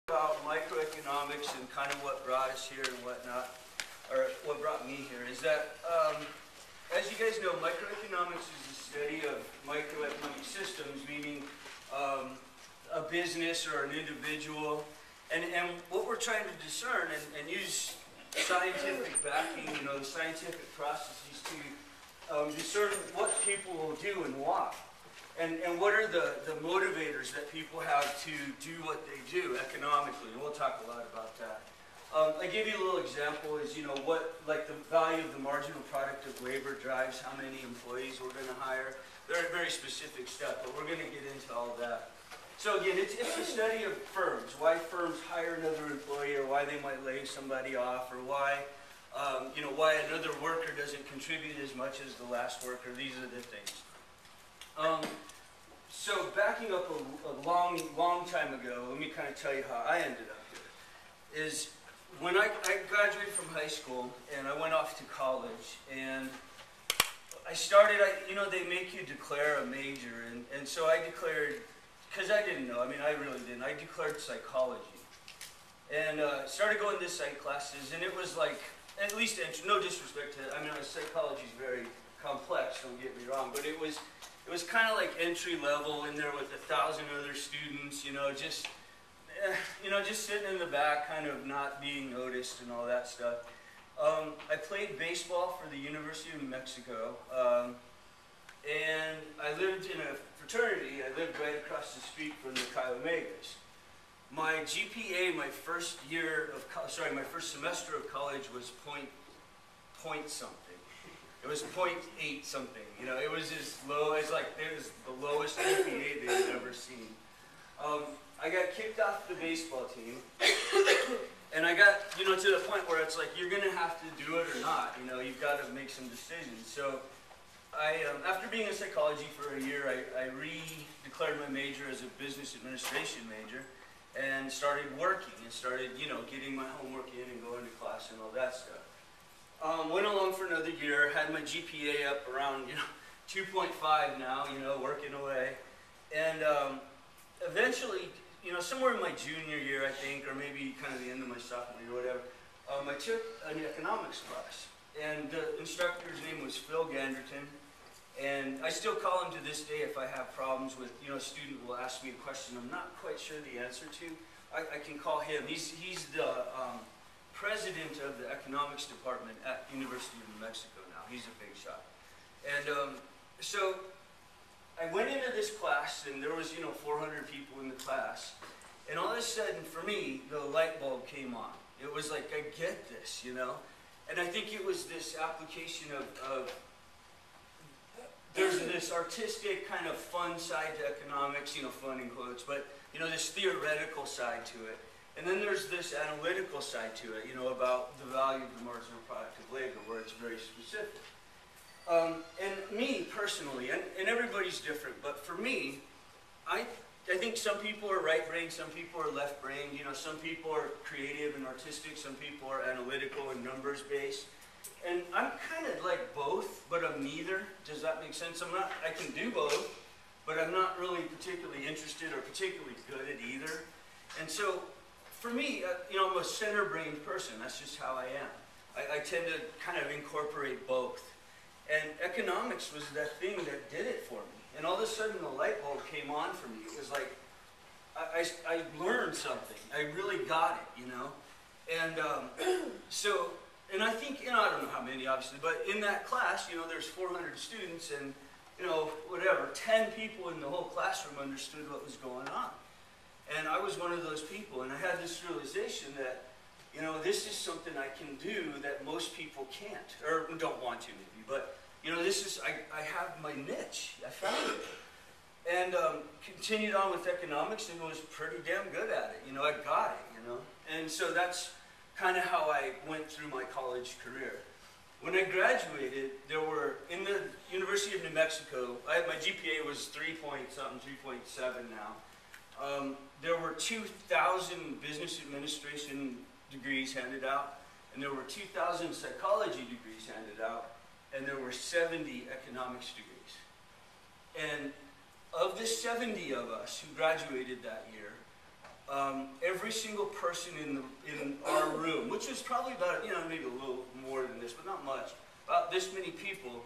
About microeconomics and kind of what brought us here and whatnot, or what brought me here, is that, as you guys know, microeconomics is the study of microeconomic systems, meaning a business or an individual, and what we're trying to discern and use scientific backing, the scientific processes to discern what people will do and why. And what are the motivators that people have to do what they do economically? And we'll talk a lot about that. I give you a little example is, what, like the value of the marginal product of labor drives how many employees we're going to hire. Very, very specific stuff, but we're going to get into all of that. So again, it's a study of firms, why firms hire another employee, or why they might lay somebody off, or why, why another worker doesn't contribute as much as the last worker. These are the things. So backing up a long time ago, let me kind of tell you how I ended up here. Is when I graduated from high school and I went off to college, and I started, they make you declare a major, and so I declared, because I didn't know, I really didn't, I declared psychology. And started going to psych classes, and it was like, at least, no disrespect to it, psychology is very complex, don't get me wrong, but it was kind of like entry level in there with 1,000 other students, just sitting in the back, kind of not being noticed and all that stuff. I played baseball for the University of New Mexico, and I lived in a fraternity. I lived right across the street from the Chi Omegas. My GPA, my first semester of college was point something. It was 0.8 something, it was as low as it was the lowest GPA they'd ever seen. I got kicked off the baseball team, and I got, to the point where it's like, you're going to have to do it or not, you've got to make some decisions. So I, after being in psychology for a year, I re-declared my major as a business administration major, and started working, and started, getting my homework in and going to class and all that stuff. Went along for another year, had my GPA up around, 2.5 now, working away. And eventually, somewhere in my junior year, I think, or maybe kind of the end of my sophomore year or whatever, I took an economics class. And the instructor's name was Phil Ganderton. And I still call him to this day if I have problems with, a student will ask me a question I'm not quite sure the answer to. I can call him. He's the president of the economics department at University of New Mexico now. He's a big shot. And so I went into this class, and there was 400 people in the class, and all of a sudden for me the light bulb came on. It was like, I get this, and I think it was this application of there's this artistic kind of fun side to economics, fun in quotes, but this theoretical side to it. And then there's this analytical side to it, about the value of the marginal product of labor, where it's very specific. And me, personally, and everybody's different, but for me, I think some people are right-brained, some people are left-brained, some people are creative and artistic, some people are analytical and numbers-based. And I'm kind of like both, but I'm neither. Does that make sense? I can do both, but I'm not really particularly interested or particularly good at either. And so, for me, I'm a center-brained person. That's just how I am. I tend to kind of incorporate both. And economics was that thing that did it for me. And all of a sudden, the light bulb came on for me. It was like, I learned something. I really got it, And so, and I think, I don't know how many, obviously, but in that class, there's 400 students, and, 10 people in the whole classroom understood what was going on. And I was one of those people, and I had this realization that, this is something I can do that most people can't, or don't want to maybe, but, this is, I have my niche. I found it. And continued on with economics and was pretty damn good at it. I got it, And so that's kind of how I went through my college career. When I graduated, there were, in the University of New Mexico, my GPA was 3.7 now. There were 2,000 business administration degrees handed out, and there were 2,000 psychology degrees handed out, and there were 70 economics degrees. And of the 70 of us who graduated that year, every single person in our room, which is probably about, maybe a little more than this, but not much, about this many people,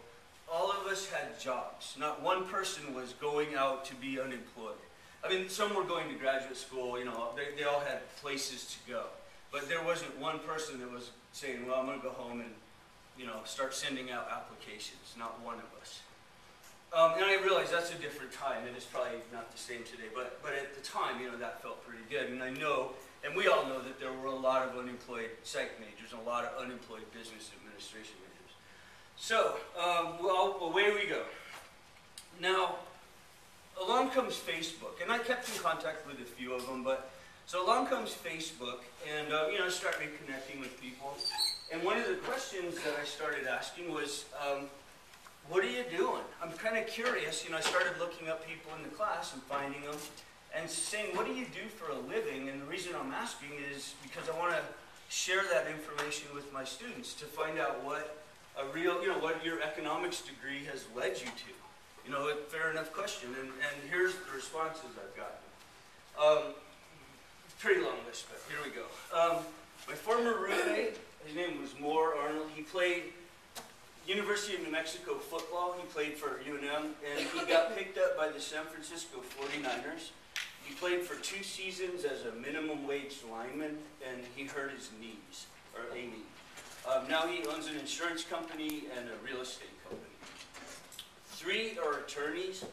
all of us had jobs. Not one person was going out to be unemployed. I mean, some were going to graduate school, they all had places to go. But there wasn't one person that was saying, well, I'm going to go home and, start sending out applications. Not one of us. And I realize that's a different time. It is probably not the same today. But at the time, that felt pretty good. And I know, and we all know that there were a lot of unemployed psych majors and a lot of unemployed business administration majors. So, away we go. Now, along comes Facebook. And I kept in contact with a few of them. So along comes Facebook, and I start reconnecting with people. And one of the questions that I started asking was, what are you doing? I'm kind of curious. I started looking up people in the class and finding them and saying, what do you do for a living? And the reason I'm asking is because I want to share that information with my students to find out what what your economics degree has led you to. A fair enough question. And here's the responses I've gotten. Pretty long list, but here we go. My former roommate, his name was Moore Arnold. He played University of New Mexico football. He played for UNM, and he got picked up by the San Francisco 49ers. He played for 2 seasons as a minimum wage lineman, and he hurt his knees, or a knee. Now he owns an insurance company and a real estate company. 3 are attorneys.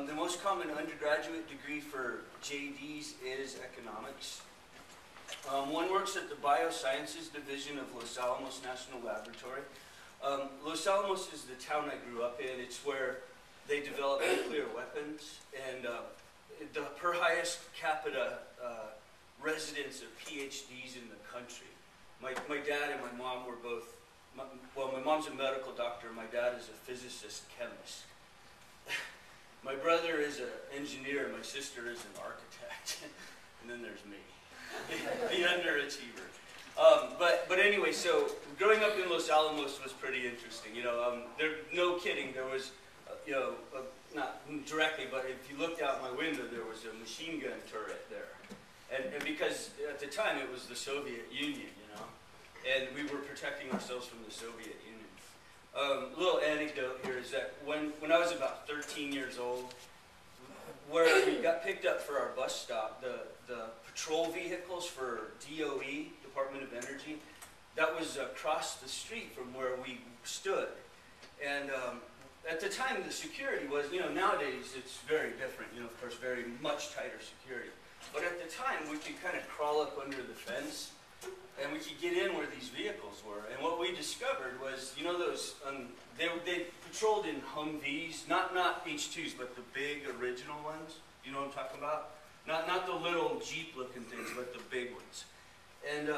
The most common undergraduate degree for JDs is economics. One works at the Biosciences Division of Los Alamos National Laboratory. Los Alamos is the town I grew up in. It's where they develop nuclear weapons, and the per highest capita residence of PhDs in the country. My dad and my mom were both, my mom's a medical doctor, my dad is a physicist chemist. My brother is an engineer, and my sister is an architect. And then there's me, the underachiever. But anyway, so growing up in Los Alamos was pretty interesting. No kidding, there was, not directly, but if you looked out my window, there was a machine gun turret there. And because at the time it was the Soviet Union, and we were protecting ourselves from the Soviet Union. Little anecdote here is that when I was about 13 years old, where we got picked up for our bus stop, the patrol vehicles for DOE, Department of Energy, that was across the street from where we stood. And at the time, the security was, nowadays it's very different, of course, very much tighter security. But at the time, we could kind of crawl up under the fence, and we could get in where these vehicles were. And what we discovered was, those, they patrolled in Humvees, not H2s, but the big original ones. You know what I'm talking about? Not the little Jeep-looking things, but the big ones. And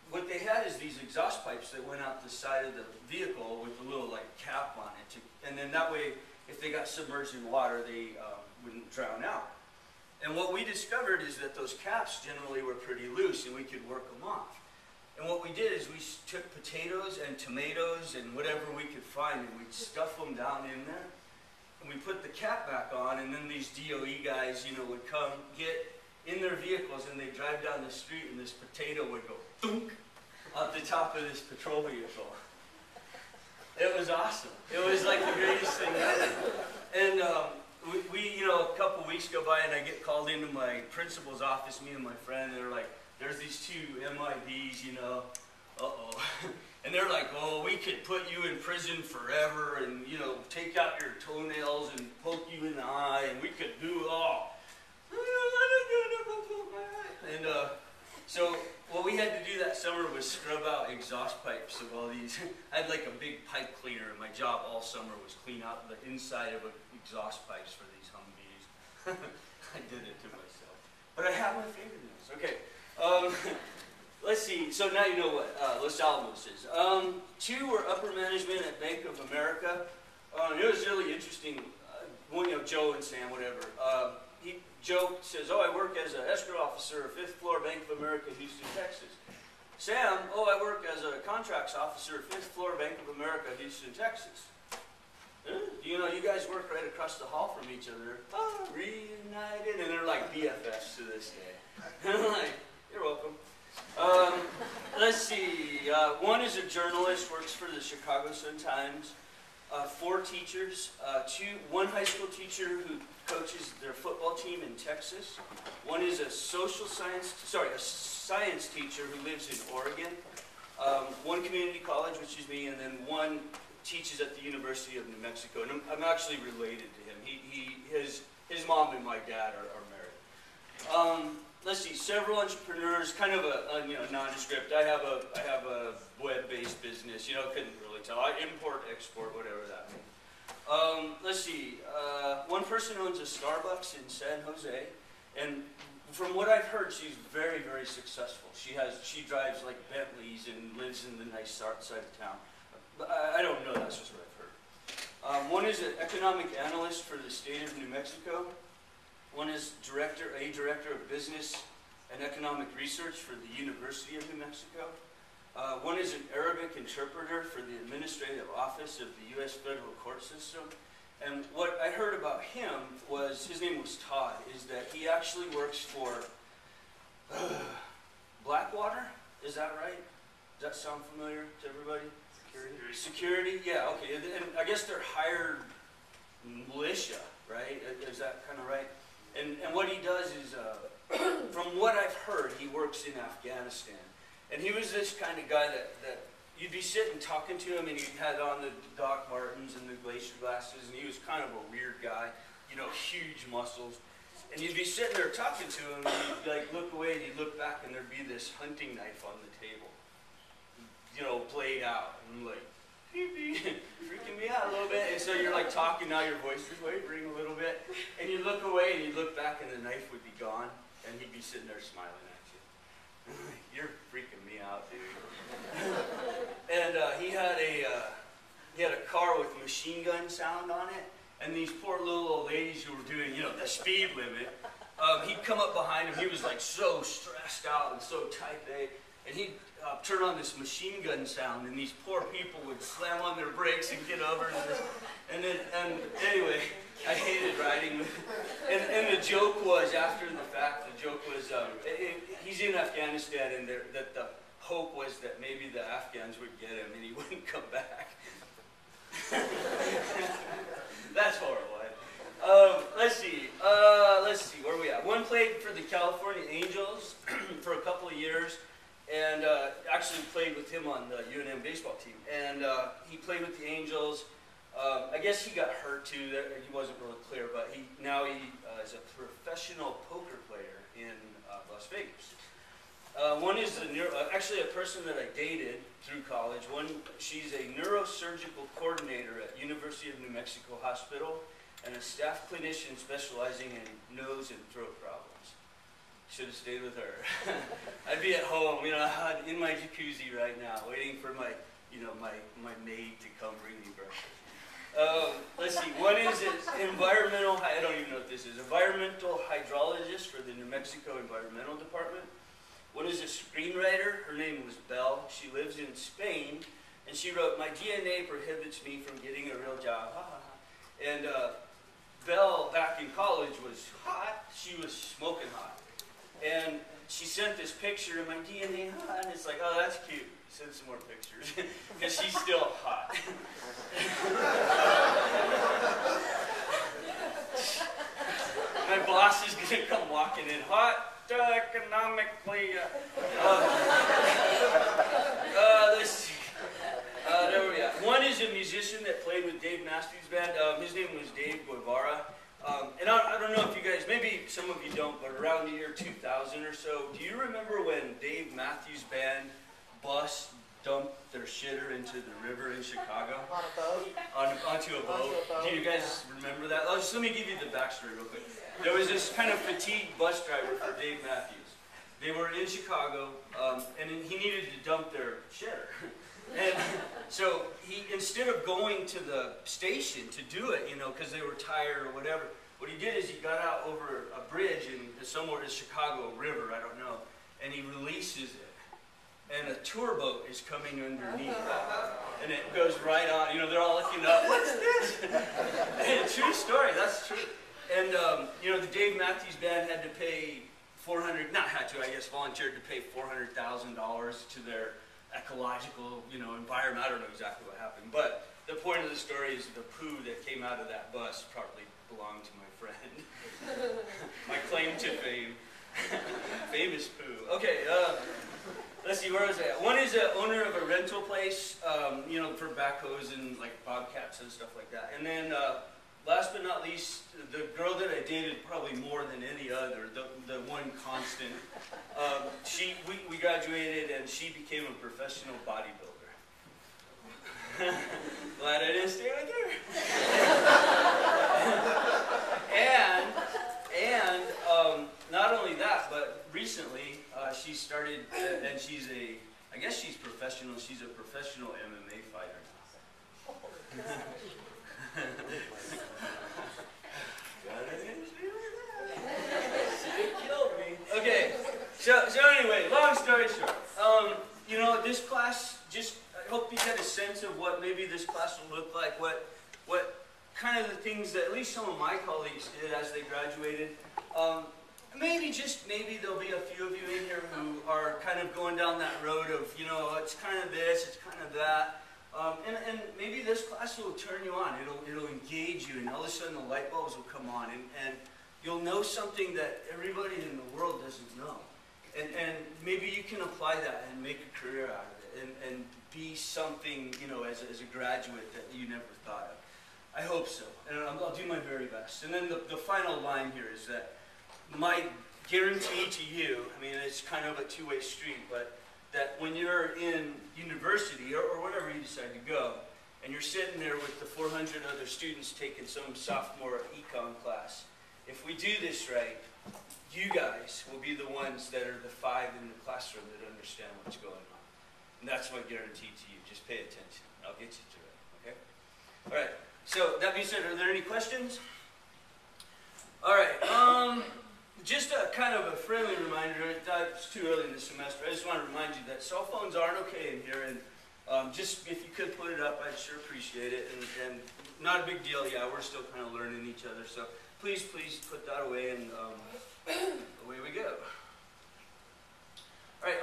what they had is these exhaust pipes that went out the side of the vehicle with a little cap on it. And then that way, if they got submerged in water, they wouldn't drown out. And what we discovered is that those caps generally were pretty loose, and we could work them off. And what we did is we took potatoes and tomatoes and whatever we could find, and we'd stuff them down in there. And we put the cap back on, and then these DOE guys, would come get in their vehicles, and they'd drive down the street, and this potato would go thunk off the top of this patrol vehicle. It was awesome. It was like the greatest thing ever. And we a couple weeks go by, and I get called into my principal's office, me and my friend, and they're like, there's these 2 MIBs, uh-oh. And they're like, oh, we could put you in prison forever and, take out your toenails and poke you in the eye, and we could do it all. And so what we had to do that summer was scrub out exhaust pipes of all these. I had a big pipe cleaner, and my job all summer was clean out the inside of exhaust pipes for these Humvees. I did it to myself. But I have my fingernails. Okay. Let's see. So now you know what Los Alamos is. 2 were upper management at Bank of America. It was really interesting. Joe and Sam, whatever. Joe says, oh, I work as an escrow officer, 5th floor, Bank of America, Houston, Texas. Sam, oh, I work as a contracts officer, 5th floor, Bank of America, Houston, Texas. Do you know, you guys work right across the hall from each other. Oh, reunited. And they're like BFFs to this day. And I'm like, you're welcome. Let's see. One is a journalist, works for the Chicago Sun-Times. 4 teachers, one high school teacher who coaches their football team in Texas. One is a science teacher who lives in Oregon. One community college, which is me, and then one teaches at the University of New Mexico. And I'm actually related to him. His mom and my dad are married. Let's see, several entrepreneurs, kind of a nondescript. I have a web-based business, couldn't really tell. I import, export, whatever that means. Let's see, one person owns a Starbucks in San Jose, and from what I've heard, she's very, very successful. She drives like Bentleys and lives in the nice side of town. But I don't know, that's just what I've heard. One is an economic analyst for the state of New Mexico. One is a director of business and economic research for the University of New Mexico. One is an Arabic interpreter for the administrative office of the U.S. federal court system. And what I heard about him was, his name was Todd, is that he actually works for Blackwater. Is that right? Does that sound familiar to everybody? Security? Yeah, okay. And I guess they're hired militia, right? Is that kind of right? And what he does is, from what I've heard, he works in Afghanistan. And he was this kind of guy that you'd be sitting talking to him, and he had on the Doc Martens and the glacier glasses, and he was kind of a weird guy, huge muscles. And you'd be sitting there talking to him, and you'd like look away, and you'd look back, and there'd be this hunting knife on the table, played out. And I'm like, freaking me out a little bit. And so you're like talking, now your voice is wavering a little bit, and you look away, and you look back, and the knife would be gone, and he'd be sitting there smiling at you. You're freaking me out, dude. And he had a car with machine gun sound on it, and these poor little old ladies who were doing, the speed limit, he'd come up behind him. He was like so stressed out and so type A, and he'd turn on this machine gun sound, and these poor people would slam on their brakes and get over to this. And anyway, I hated riding with him. And the joke was, after the fact, he's in Afghanistan, and that the hope was that maybe the Afghans would get him and he wouldn't come back. That's horrible. Let's see, where are we at? One played for the California Angels for a couple of years, and actually played with him on the UNM baseball team. And he played with the Angels. I guess he got hurt too. He wasn't really clear, but now he is a professional poker player in Las Vegas. One is actually a person that I dated through college. She's a neurosurgical coordinator at University of New Mexico Hospital and a staff clinician specializing in nose and throat problems. Should have stayed with her. I'd be at home, in my jacuzzi right now, waiting for my maid to come bring me breakfast. Let's see. One is environmental. I don't even know what this is. Environmental hydrologist for the New Mexico Environmental Department. One is a screenwriter. Her name was Belle. She lives in Spain, and she wrote, "My DNA prohibits me from getting a real job." And Belle, back in college, was hot. She was smoking hot. And she sent this picture of my DNA hot, and it's like, oh, that's cute. Send some more pictures, because she's still hot. My boss is going to come walking in hot. Economically, let's see. There we are. One is a musician that played with Dave Matthews Band. His name was Dave Guevara. And I don't know if you guys, maybe some of you don't, but around the year 2000 or so, do you remember when Dave Matthews Band bus dumped their shitter into the river in Chicago? On a boat? Onto a boat. Do you guys remember that? Just let me give you the backstory real quick. There was this kind of fatigued bus driver for Dave Matthews. They were in Chicago, and he needed to dump their shitter. And so instead of going to the station to do it, because they were tired or whatever, what he did is he got out over a bridge in somewhere in Chicago River, I don't know, and he releases it and a tour boat is coming underneath. And it goes right on. You know, they're all looking up. What's this? Hey, true story. That's true. And, you know, the Dave Matthews Band had to pay volunteered to pay $400,000 to their ecological, you know, environment. I don't know exactly what happened. But the point of the story is the poo that came out of that bus probably belonged to my friend. My claim to fame. Famous poo. Okay, let's see, where was I at? One is an owner of a rental place, you know, for backhoes and like bobcats and stuff like that. And then last but not least, the girl that I dated probably more than any other, the one constant, we graduated and she became a professional bodybuilder. Glad I didn't stay with her. and not only that, but recently she started, and I guess she's professional, she's a professional MMA fighter now. She killed me. Okay, so anyway, long story short, you know, this class, I hope you get a sense of what maybe this class will look like, what kind of the things that at least some of my colleagues did as they graduated. Maybe there'll be a few of you in here who are kind of going down that road of, you know, it's kind of this, it's kind of that. And maybe this class will turn you on. It'll engage you, and all of a sudden the light bulbs will come on, and you'll know something that everybody in the world doesn't know. And maybe you can apply that and make a career out of it, and be something, you know, as a graduate that you never thought of. I hope so, and I'll do my very best. And then the final line here is that my guarantee to you, I mean, it's kind of a two-way street, but that when you're in university or wherever you decide to go, and you're sitting there with the 400 other students taking some sophomore econ class, if we do this right, you guys will be the ones that are the 5 in the classroom that understand what's going on. And that's my guarantee to you. Just pay attention. I'll get you through it, okay? All right. So that being said, are there any questions? All right. Just a kind of a friendly reminder. It's too early in the semester. I just want to remind you that cell phones aren't okay in here, and just if you could put it up, I'd sure appreciate it. And not a big deal. Yeah, we're still kind of learning each other. So please put that away, and away we go. All right.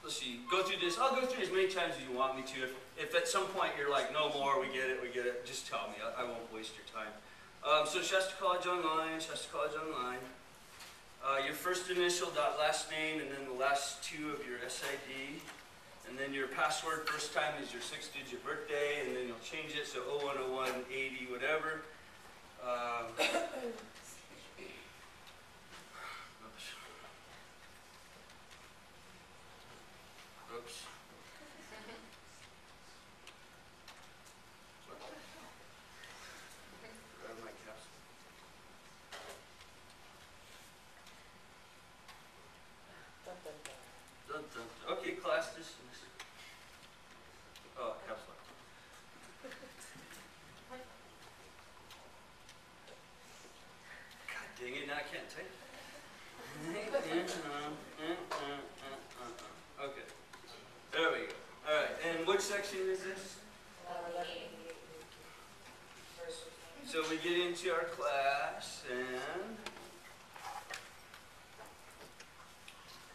Let's see. Go through this. I'll go through as many times as you want me to. If at some point you're like, no more, we get it, just tell me. I won't waste your time. So Shasta College Online, your first initial, last name, and then the last 2 of your SID. And then your password first time is your 6-digit birthday, and then you'll change it, so 010180, whatever. Oops. Grab my caps. Dun, dun. Okay, class dismissed. Oh, caps lock. God dang it, now I can't type. Okay. There we go. All right, and which section is this? So we get into our class, and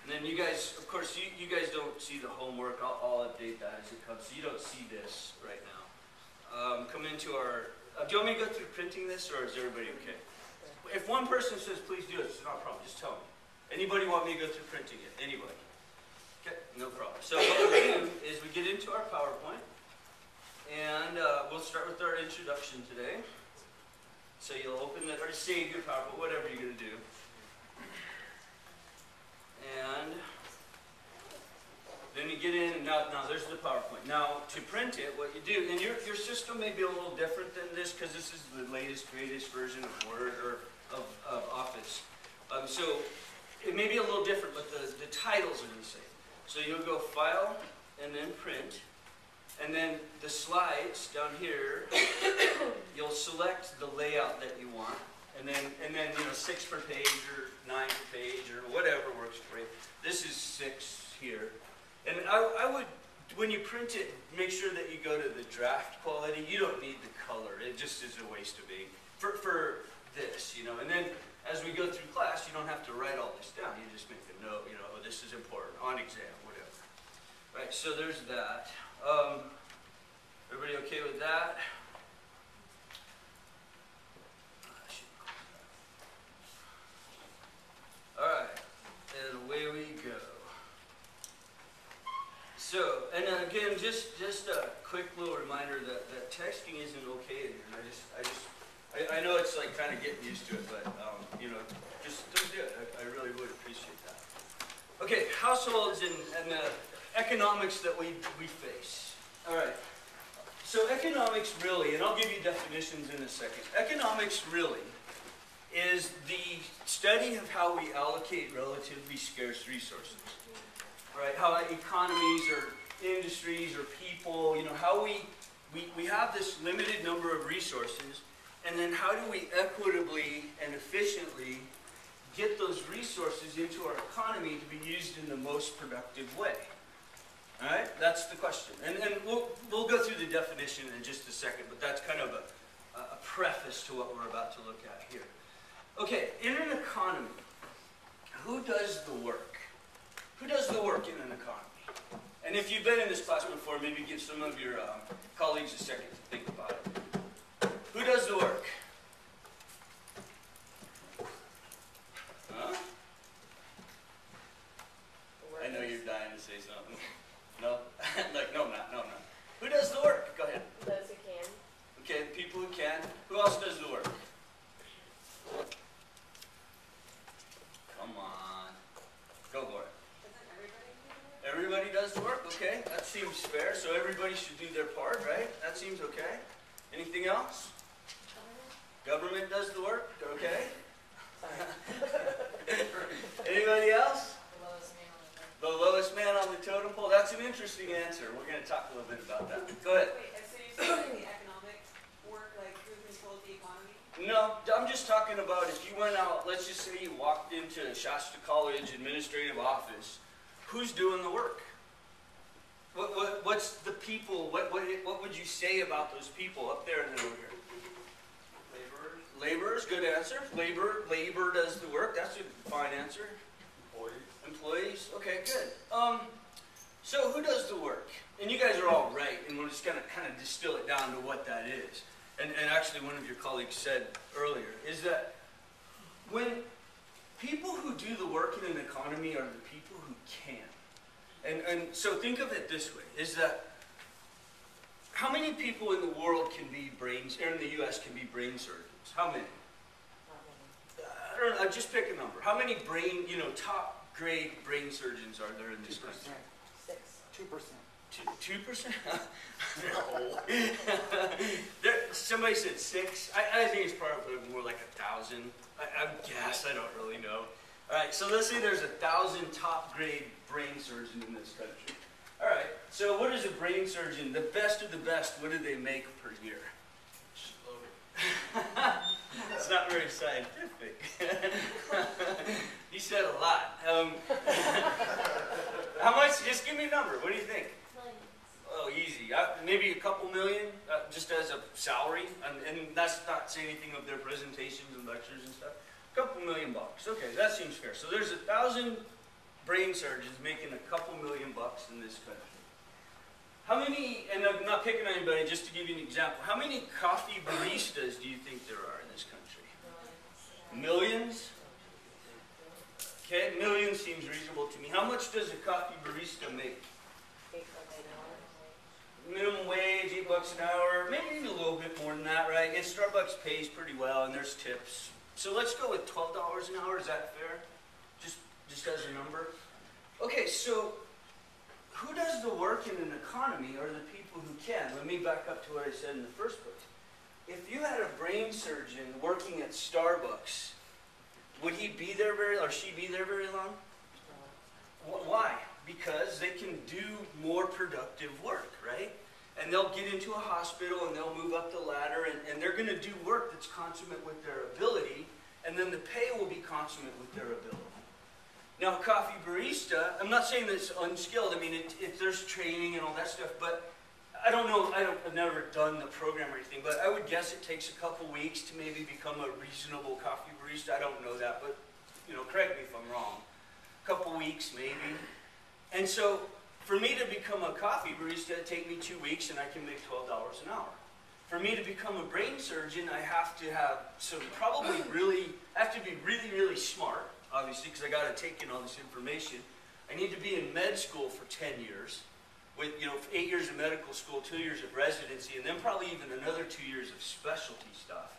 then you guys, of course, you guys don't see the homework. I'll update that as it comes, so you don't see this right now. Come into our, do you want me to go through printing this, or is everybody okay? If one person says, please do it, it's not a problem, just tell me. Anybody want me to go through printing it? Anybody? Okay, no problem. So what we do is we get into our PowerPoint, and we'll start with our introduction today. So you'll open it, or save your PowerPoint, whatever you're going to do. And then you get in, and now there's the PowerPoint. Now, to print it, what you do, and your system may be a little different than this, because this is the latest, greatest version of Word or of Office. So it may be a little different, but the titles are the same. So you'll go File, and then Print, and then the slides down here, you'll select the layout that you want, and then you know, 6 per page or 9 per page or whatever works for you. This is 6 here, And I would, when you print it, make sure that you go to the draft quality. You don't need the color. It just is a waste of ink for this, you know. And then as we go through class, you don't have to write all this down. You just make a note, you know, oh, this is important, on exam, whatever. Right, so there's that. Everybody okay with that? All right, and away we go. So, and then again, just a quick little reminder that texting isn't okay in here. I know it's like kind of getting used to it, but you know, just don't do it. I really would appreciate that. Okay, households and the economics that we face. All right. So economics really, and I'll give you definitions in a second. Economics really is the study of how we allocate relatively scarce resources. Right? How economies or industries or people, you know, how we have this limited number of resources, and then how do we equitably and efficiently get those resources into our economy to be used in the most productive way? All right, that's the question. And we'll go through the definition in just a second, but that's kind of a preface to what we're about to look at here. Okay, in an economy, who does the work? Who does the work in an economy? And if you've been in this class before, maybe give some of your colleagues a second to think about it. Who does the work? Huh? I know you're dying to say something. No? Like, no, I'm not. No, I'm not. Who does the work? Go ahead. Those who can. Okay, the people who can. Who else does the work? Come on. Go for it. Doesn't everybody do that? Everybody does the work? Okay, that seems fair. So everybody should do their part, right? That seems okay. Anything else? Government does the work? Okay. Anybody else? The lowest man on the totem pole? That's an interesting answer. We're going to talk a little bit about that. Go ahead. Wait, so you're saying the economic work, like who controls the economy? No, I'm just talking about if you went out, let's just say you walked into Shasta College administrative office, who's doing the work? What's the people, what would you say about those people up there and then over here? Laborers. Laborers, good answer. Labor does the work. That's a fine answer. Employees, okay, good. So who does the work? And you guys are all right, and we're just going to kind of distill it down to what that is. And actually one of your colleagues said earlier, is that when people who do the work in an economy are the people who can. And so think of it this way, is that how many people in the world can be or in the U.S. can be brain surgeons? How many? I don't know, just pick a number. How many top grade brain surgeons are there in this country? 2%. 2%? No. Somebody said 6. I think it's probably more like 1,000. I guess, I don't really know. All right, so let's say there's 1,000 top grade brain surgeons in this country. All right, so what is a brain surgeon? The best of the best, what do they make per year? It's not very scientific. He said a lot. How much? Just give me a number. What do you think? Oh, easy. Maybe a couple million, just as a salary. And that's not saying anything of their presentations and lectures and stuff. A couple $1 million. Okay, that seems fair. So there's 1,000 brain surgeons making a couple $1 million in this country. How many, and I'm not picking on anybody, just to give you an example, how many coffee baristas do you think there are in this country? Millions? Okay, millions seems reasonable to me. How much does a coffee barista make? $8 an hour. Minimum wage, $8 an hour, maybe a little bit more than that, right? And Starbucks pays pretty well, and there's tips. So let's go with $12 an hour. Is that fair? Just as a number. Okay, so who does the work in an economy are the people who can. Let me back up to what I said in the first place. If you had a brain surgeon working at Starbucks, would he be there or she be there very long? Why? Because they can do more productive work, right? And they'll get into a hospital and they'll move up the ladder and they're going to do work that's consummate with their ability, and then the pay will be consummate with their ability. Now, a coffee barista, I'm not saying that it's unskilled. I mean, there's training and all that stuff, but I don't know. I've never done the program or anything, but I would guess it takes a couple weeks to maybe become a reasonable coffee barista. I don't know that, but correct me if I'm wrong. A couple weeks maybe. And so, for me to become a coffee barista, it'd take me 2 weeks, and I can make $12 an hour. For me to become a brain surgeon, I have to have I have to be really, really smart, obviously, because I got to take in all this information. I need to be in med school for 10 years, with 8 years of medical school, 2 years of residency, and then probably even another 2 years of specialty stuff,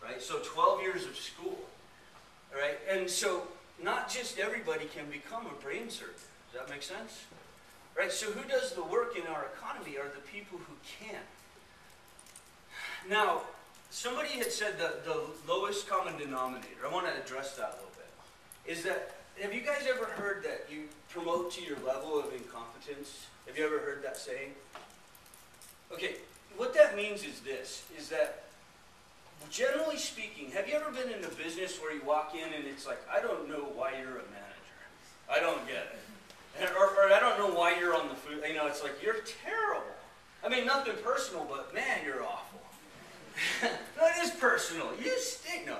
right? So 12 years of school, all right? And so not just everybody can become a brain surgeon. Does that make sense? Right? So who does the work in our economy are the people who can. Now, somebody had said that the lowest common denominator, I want to address that a little bit, is that, have you guys ever heard that you promote to your level of incompetence? Have you ever heard that saying? Okay, what that means is this, is that generally speaking, have you ever been in a business where you walk in and it's like, I don't know why you're a manager. I don't get it. Or I don't know why you're on the food. It's like, you're terrible. I mean, nothing personal, but man, you're awful. No, it is personal. You stink. No.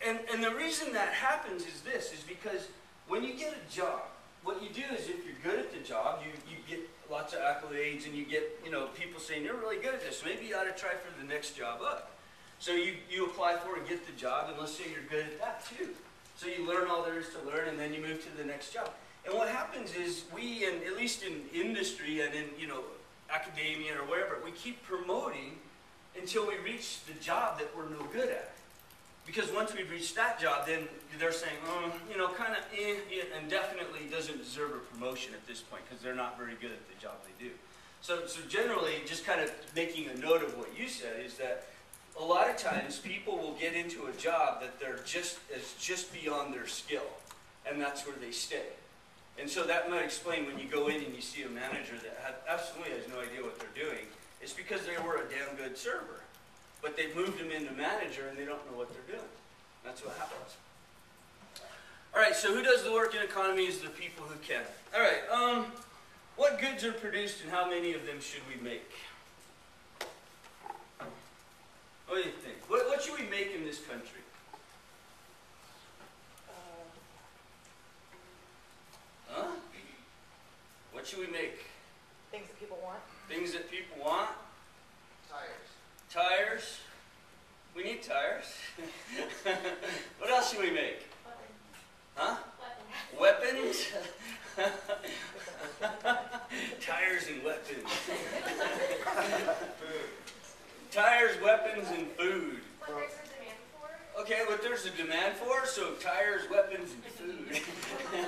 And the reason that happens is this, is because when you get a job, what you do is if you're good at the job, you get lots of accolades and you get, people saying, you're really good at this. Maybe you ought to try for the next job up. So you apply for and get the job, and let's say you're good at that too. So you learn all there is to learn, and then you move to the next job. And what happens is we, at least in industry and in academia or wherever, we keep promoting until we reach the job that we're no good at. Because once we've reached that job, then they're saying, and definitely doesn't deserve a promotion at this point because they're not very good at the job they do. So generally, just kind of making a note of what you said is that a lot of times people will get into a job that they're just beyond their skill, and that's where they stay. And so that might explain when you go in and you see a manager that absolutely has no idea what they're doing. It's because they were a damn good server. But they've moved them into manager and they don't know what they're doing. That's what happens. All right, so who does the work in economy is the people who can. All right, what goods are produced and how many of them should we make? What do you think? What should we make in this country? Huh? What should we make? Things that people want. Things that people want? Tires. Tires? We need tires. What else should we make? Weapons. Huh? Weapons. Weapons? Tires and weapons. Tires, weapons, and food. What there's a demand for? Okay, what there's a demand for, so tires, weapons, and food. Well,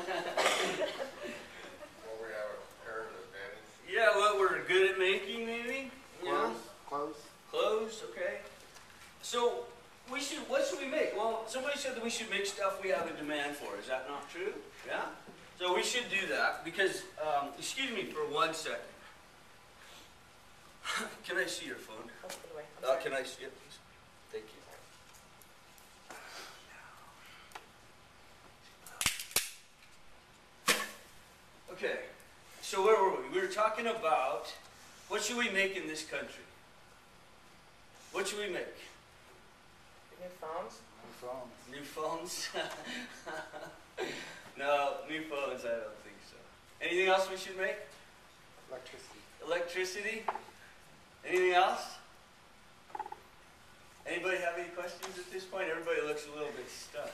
we have a comparative advantage. Yeah, what we're good at making, maybe? Yeah. Clothes. Clothes, okay. So, what should we make? Well, somebody said that we should make stuff we have a demand for. Is that not true? Yeah? So we should do that because, excuse me for 1 second. Can I see your phone? Can I see it, please? Thank you. Okay, so where were we? We were talking about what should we make in this country? What should we make? New phones. New phones? No, new phones, I don't think so. Anything else we should make? Electricity. Electricity? Anything else? Anybody have any questions at this point? Everybody looks a little bit stuck.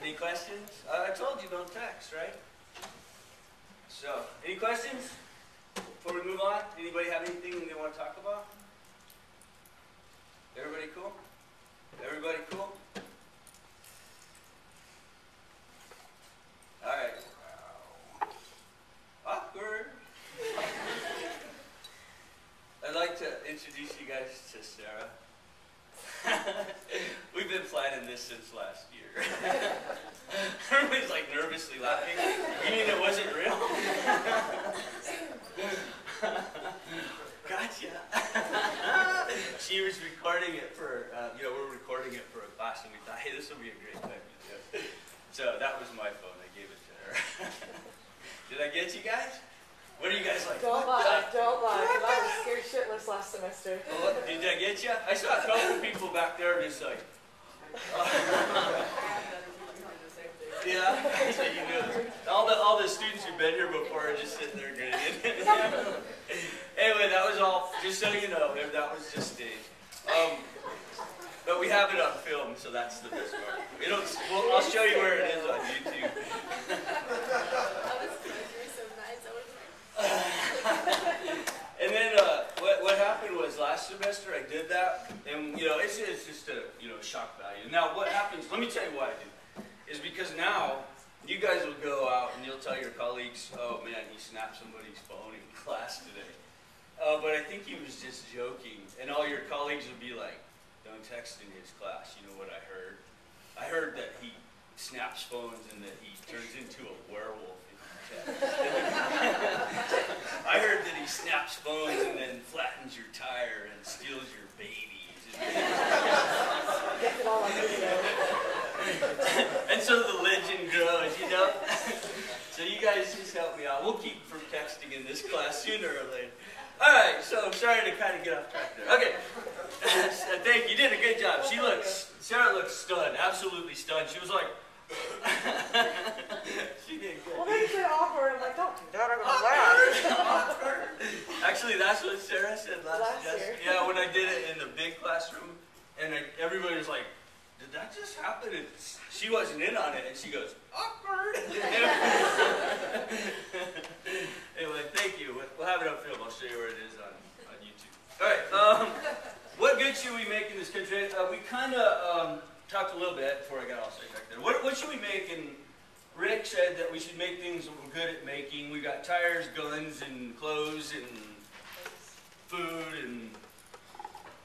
Any questions? I told you don't text, right? So, any questions before we move on? Anybody have anything they want to talk about? Everybody cool? Everybody cool? All right. Awkward. I'd like to introduce you guys to Sarah. We've been planning this since last year. Everybody's like nervously laughing. You mean it wasn't real? Gotcha. She was recording it for, we're recording it for a class, and we thought, hey, this will be a great time to do it. So that was my phone. I gave it to her. Did I get you guys? What are you guys like? Don't lie, don't lie, because I was scared shitless last semester. Oh, did I get you? I saw a couple people back there just like, yeah, so you know, all the students who've been here before are just sitting there grinning. Anyway, that was all, just so you know, that was just stage. But we have it on film, so that's the best part. Well, I'll show you where it is on YouTube. And then what happened was last semester I did that, and you know it's just a shock value. Now what happens? Let me tell you why I do. Is because now you guys will go out and you'll tell your colleagues, oh man, he snapped somebody's phone in class today. But I think he was just joking, and all your colleagues will be like, don't text in his class. You know what I heard? I heard that he snaps phones and that he turns into a werewolf. I heard that he snaps phones and then flattens your tire and steals your babies. Get it all on video. And so the legend grows, you know? So you guys just help me out. We'll keep from texting in this class sooner or later. All right, so sorry to kind of get off track there. Okay, thank you. You did a good job. Sarah looks stunned, absolutely stunned. She was like, she did good. Well, then you said awkward. I'm like, don't do that. I'm going to laugh. Awkward. Actually, that's what Sarah said last year. Yeah, when I did it in the big classroom, and everybody was like, did that just happen? And she wasn't in on it, and she goes, awkward. Anyway, thank you. We'll have it on film. I'll show you where it is on YouTube. All right. What good should we make in this country? We kind of talked a little bit before I got all sidetracked there. What should we make? And Rick said that we should make things that we're good at making. We got tires, guns, and clothes, and food, and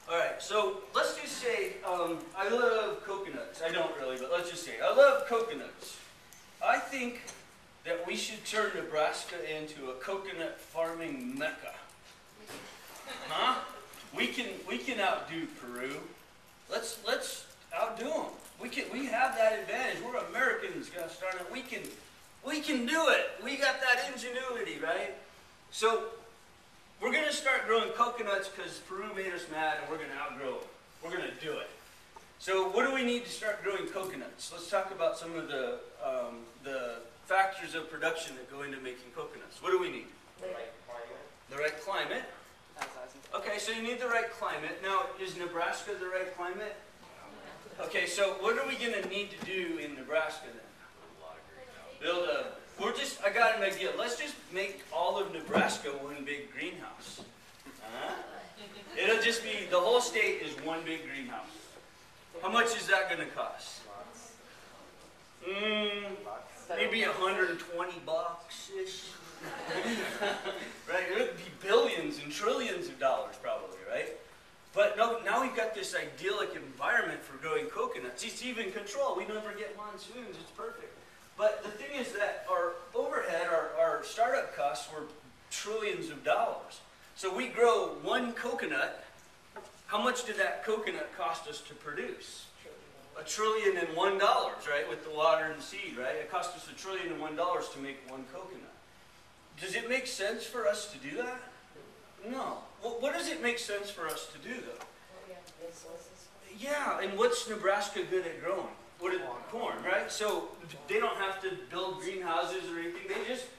all right. So let's just say I love coconuts. I don't really, but let's just say I love coconuts. I think that we should turn Nebraska into a coconut farming mecca. Huh? We can outdo Peru. Let's outdo them. We have that advantage. We're Americans, gosh darn it. We can do it. We got that ingenuity, right? So we're gonna start growing coconuts because Peru made us mad, and we're gonna outgrow them. We're gonna do it. So what do we need to start growing coconuts? Let's talk about some of the factors of production that go into making coconuts. What do we need? The right climate. The right climate. Okay, so you need the right climate. Now, is Nebraska the right climate? Okay, so what are we going to need to do in Nebraska then? I got an idea. Let's just make all of Nebraska one big greenhouse. It'll just be, the whole state is one big greenhouse. How much is that going to cost? Maybe $120-ish. Right? It would be billions and trillions of dollars probably, right? But no, now we've got this idyllic environment for growing coconuts. It's even control. We never get monsoons. It's perfect. But the thing is that our overhead, our startup costs were trillions of dollars. So we grow one coconut. How much did that coconut cost us to produce? $1.001 trillion, right? With the water and seed, right? It cost us $1.001 trillion to make one coconut. Does it make sense for us to do that? No. Well, what does it make sense for us to do, though? Yeah, and what's Nebraska good at growing? Corn, right? So they don't have to build greenhouses or anything.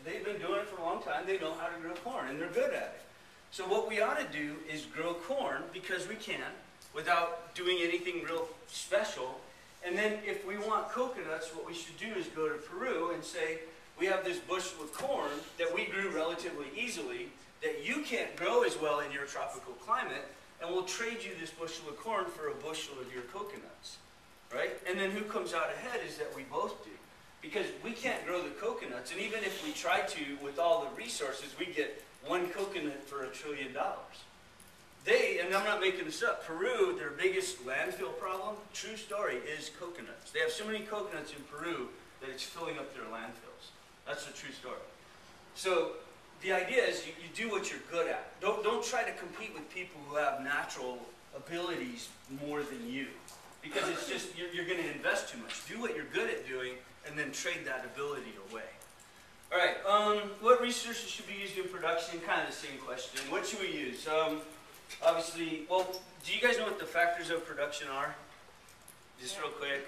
They've been doing it for a long time. They know how to grow corn, and they're good at it. So what we ought to do is grow corn because we can, without doing anything real special. And then if we want coconuts, what we should do is go to Peru and say, we have this bushel of corn that we grew relatively easily that you can't grow as well in your tropical climate, and we'll trade you this bushel of corn for a bushel of your coconuts, right? And then who comes out ahead is that we both do. Because we can't grow the coconuts, and even if we try to, with all the resources, we get one coconut for $1 trillion. And I'm not making this up, Peru, their biggest landfill problem, true story, is coconuts. They have so many coconuts in Peru that it's filling up their landfills. That's a true story. So the idea is you do what you're good at. Don't try to compete with people who have natural abilities more than you. Because it's just, you're going to invest too much. Do what you're good at doing, and then trade that ability away. All right, what resources should be used in production? Kind of the same question. What should we use? Obviously, well, do you guys know what the factors of production are? Just real quick.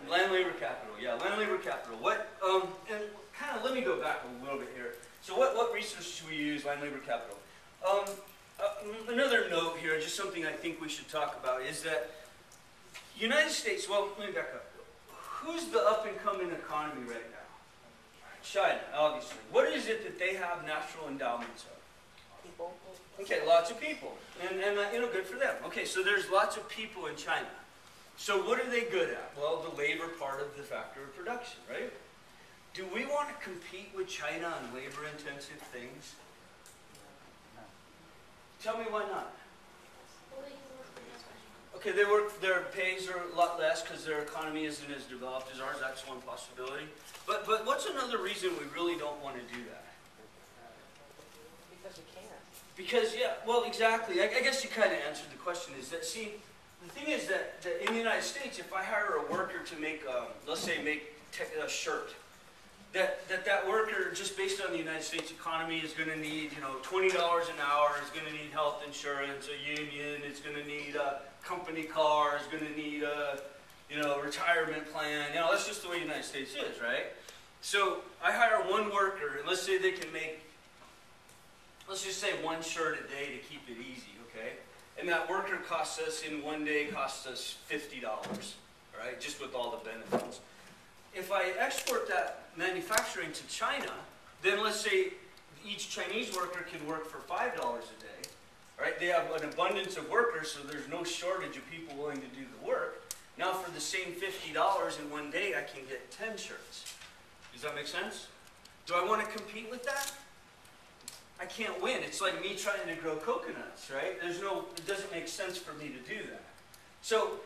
Land, labor, capital. Yeah, land, labor, capital. What, and kind of, let me go back a little bit here. So what resources should we use? Land, labor, capital. Another note here, just something I think we should talk about, is that United States, well, let me back up. Who's the up-and-coming economy right now? China, obviously. What is it that they have natural endowments of? People. Okay, lots of people. And you know, good for them. Okay, so there's lots of people in China. So what are they good at? Well, the labor part of the factor of production, right? Do we want to compete with China on labor-intensive things? Tell me why not. Okay, their pays are a lot less because their economy isn't as developed as ours. That's one possibility. But what's another reason we really don't want to do that? Because you can't. Because, yeah, well, exactly. I guess you kind of answered the question. Is that, see, the thing is that in the United States, if I hire a worker to make, let's say, make a shirt, that worker, just based on the United States economy, is going to need, you know, $20 an hour, is going to need health insurance, a union, it's going to need a company car, is going to need a, you know, retirement plan. You know, that's just the way the United States is, right? So I hire one worker, and let's say they can make, let's just say one shirt a day to keep it easy, okay? And that worker costs us, in one day, costs us $50, all right, just with all the benefits. If I export that manufacturing to China, then let's say each Chinese worker can work for $5 a day, right? They have an abundance of workers, so there's no shortage of people willing to do the work. Now for the same $50 in one day, I can get 10 shirts. Does that make sense? Do I want to compete with that? I can't win. It's like me trying to grow coconuts, right? It doesn't make sense for me to do that. So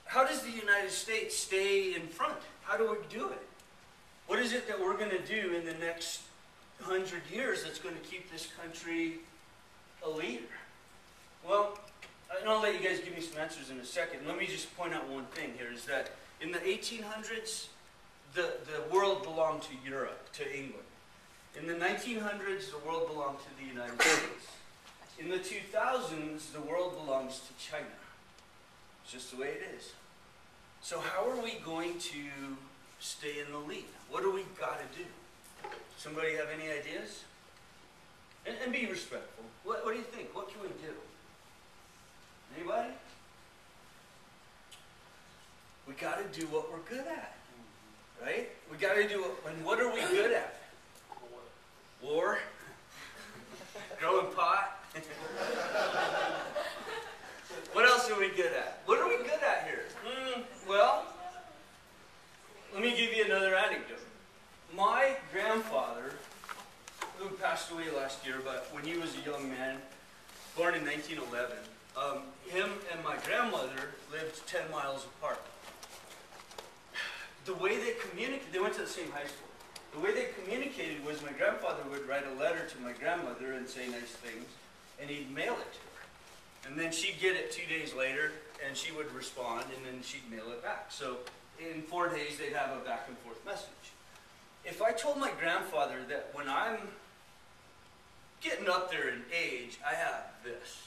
how does the United States stay in front? How do we do it? What is it that we're going to do in the next 100 years that's going to keep this country a leader? Well, and I'll let you guys give me some answers in a second. Let me just point out one thing here, is that in the 1800s, the world belonged to Europe, to England. In the 1900s, the world belonged to the United States. In the 2000s, the world belongs to China. It's just the way it is. So how are we going to stay in the lead? What do we got to do? Somebody have any ideas? And be respectful. What do you think? What can we do? Anybody? We got to do what we're good at, right? We got to do it. And what are we good at? War? Growing pot? What else are we good at? What are we good at here? Well, let me give you another anecdote. My grandfather, who passed away last year, but when he was a young man, born in 1911, him and my grandmother lived 10 miles apart. The way they communicated, they went to the same high school. The way they communicated was my grandfather would write a letter to my grandmother and say nice things, and he'd mail it to her. And then she'd get it 2 days later, and she would respond, and then she'd mail it back. So in 4 days, they'd have a back and forth message. If I told my grandfather that when I'm getting up there in age, I have this.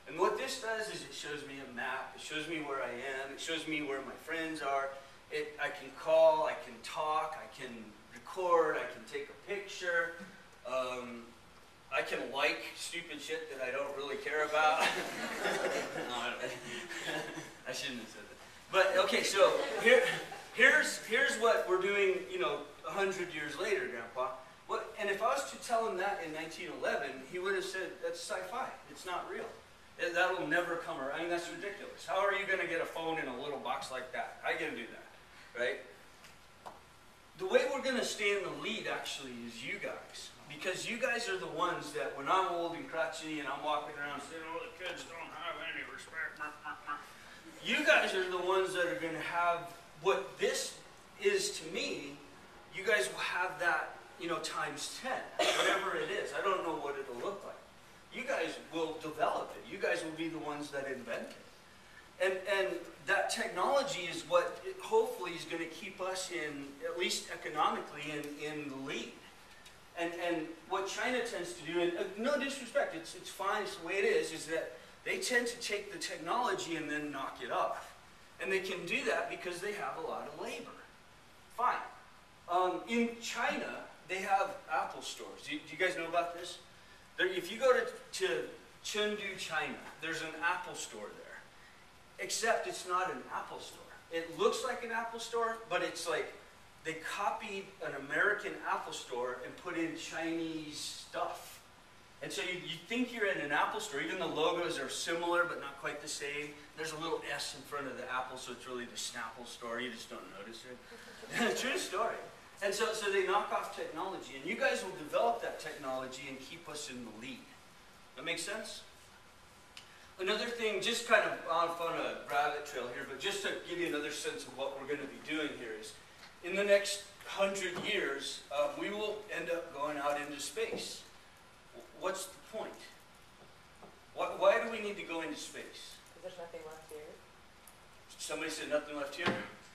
And what this does is it shows me a map, it shows me where I am, it shows me where my friends are. I can call, I can talk, I can record, I can take a picture. I can like stupid shit that I don't really care about. No, I shouldn't have said that. But okay, so here's what we're doing, you know, 100 years later, Grandpa. And if I was to tell him that in 1911, he would have said, that's sci-fi. It's not real. That'll never come around. I mean, that's ridiculous. How are you going to get a phone in a little box like that? How are you going to do that, right? The way we're going to stay in the lead, actually, is you guys. Because you guys are the ones that, when I'm old and crotchety and I'm walking around saying, oh, the kids don't have any respect, you guys are the ones that are going to have what this is to me. You guys will have that, you know, times 10, whatever it is. I don't know what it'll look like. You guys will develop it. You guys will be the ones that invent it. And that technology is what hopefully is going to keep us in, at least economically, in the lead. And what China tends to do, and no disrespect, it's fine, it's the way it is that they tend to take the technology and then knock it off. And they can do that because they have a lot of labor. Fine. In China, they have Apple stores. Do you guys know about this? If you go to Chengdu, China, there's an Apple store there. Except it's not an Apple store. It looks like an Apple store, but it's like they copied an American Apple store and put in Chinese stuff. And so you think you're in an Apple store, even the logos are similar but not quite the same. There's a little S in front of the Apple, so it's really the Snapple store. You just don't notice it. True story. And so they knock off technology, and you guys will develop that technology and keep us in the lead. That makes sense? Another thing, just kind of off on a rabbit trail here, but just to give you another sense of what we're going to be doing here is, in the next 100 years, we will end up going out into space. What's the point? Why do we need to go into space? Because there's nothing left here. Somebody said nothing left here?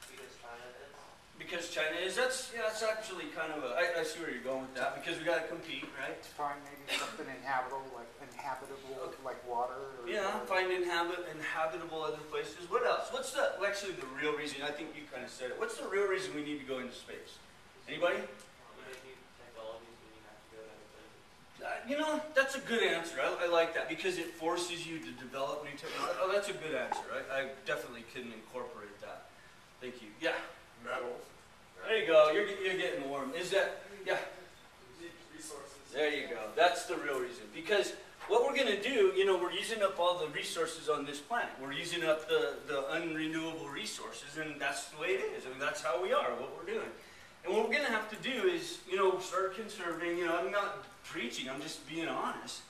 Because China is. Because China is. That's actually kind of a, I see where you're going with that, because we got to compete, right? Find maybe something inhabitable, like water. Or, Yeah, find inhabitable other places. What else? What's actually the real reason? I think you kind of said it. What's the real reason we need to go into space? Anybody? You know, that's a good answer. I like that because it forces you to develop new technology. Oh, that's a good answer. I definitely couldn't incorporate that. Thank you. Yeah. Metals. There you go. You're getting warm. Is that? Yeah. Resources. There you go. That's the real reason. Because what we're going to do, you know, we're using up all the resources on this planet. We're using up the unrenewable resources, and that's the way it is. I mean, that's how we are, what we're doing. And what we're going to have to do is, you know, start conserving. You know, I'm not preaching, I'm just being honest.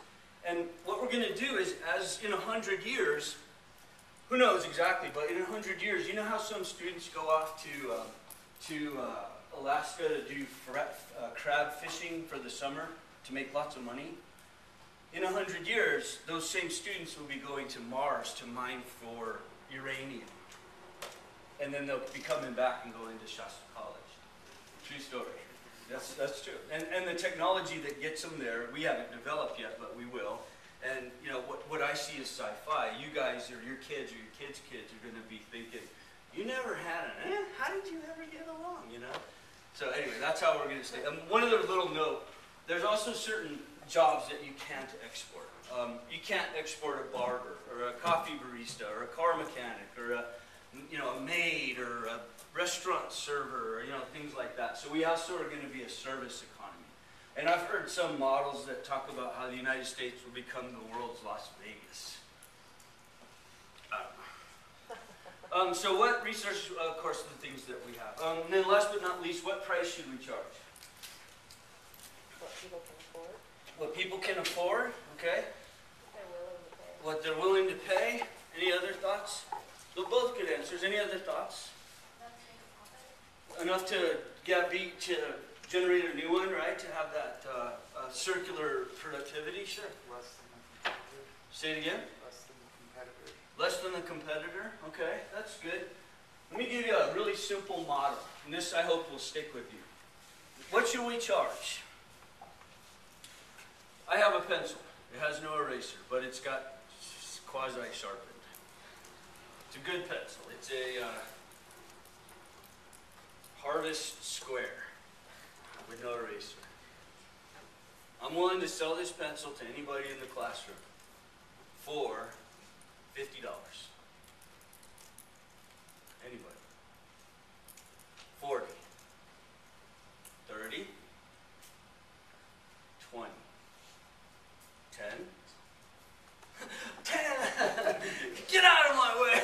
And what we're going to do is, as in 100 years, who knows exactly, but in 100 years, you know how some students go off to Alaska to do crab fishing for the summer to make lots of money? In 100 years, those same students will be going to Mars to mine for uranium. And then they'll be coming back and going to Shasta College. True story. That's true. And the technology that gets them there, we haven't developed yet, but we will. And you know, what I see is sci-fi. You guys or your kids or your kids' kids are going to be thinking, you never had an, how did you ever get along, you know? So anyway, that's how we're going to stay. One other little note, there's also certain jobs that you can't export. You can't export a barber or a coffee barista or a car mechanic or a maid or a restaurant server, or, you know, things like that. So we also are going to be a service economy. And I've heard some models that talk about how the United States will become the world's Las Vegas. So what research, of course, the things that we have. And then last but not least, what price should we charge? What people can afford. What people can afford, okay? They're willing to pay. What they're willing to pay. Any other thoughts? They're both good answers. Any other thoughts? Enough to to generate a new one, right? To have that circular productivity, sure. Less than the competitor. Say it again. Less than the competitor. Less than the competitor. Okay, that's good. Let me give you a really simple model, and this I hope will stick with you. What should we charge? I have a pencil. It has no eraser, but it's got quasi-sharpened. It's a good pencil. It's a Harvest Square with no eraser. I'm willing to sell this pencil to anybody in the classroom for $50. Anybody. 40. 30. 20. 10. 10! Get out of my way!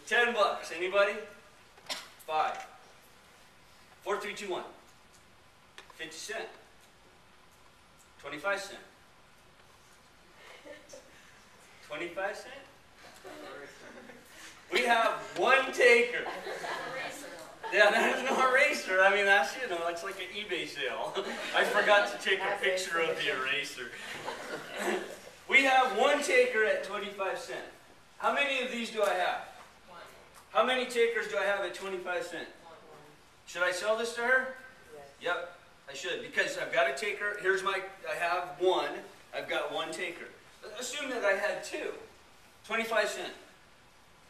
$10. Anybody? 5. 4, 3, 2, 1. 50 cents. 25 cents. 25 cents? We have one taker. Yeah, there's no eraser. I mean, that's, you know, it's like an eBay sale. I forgot to take a picture of the eraser. We have one taker at 25 cents. How many of these do I have? How many takers do I have at 25 cents? Should I sell this to her? Yep, I should, because I've got a taker. Here's my, I have one. I've got one taker. Assume that I had two. 25 cents.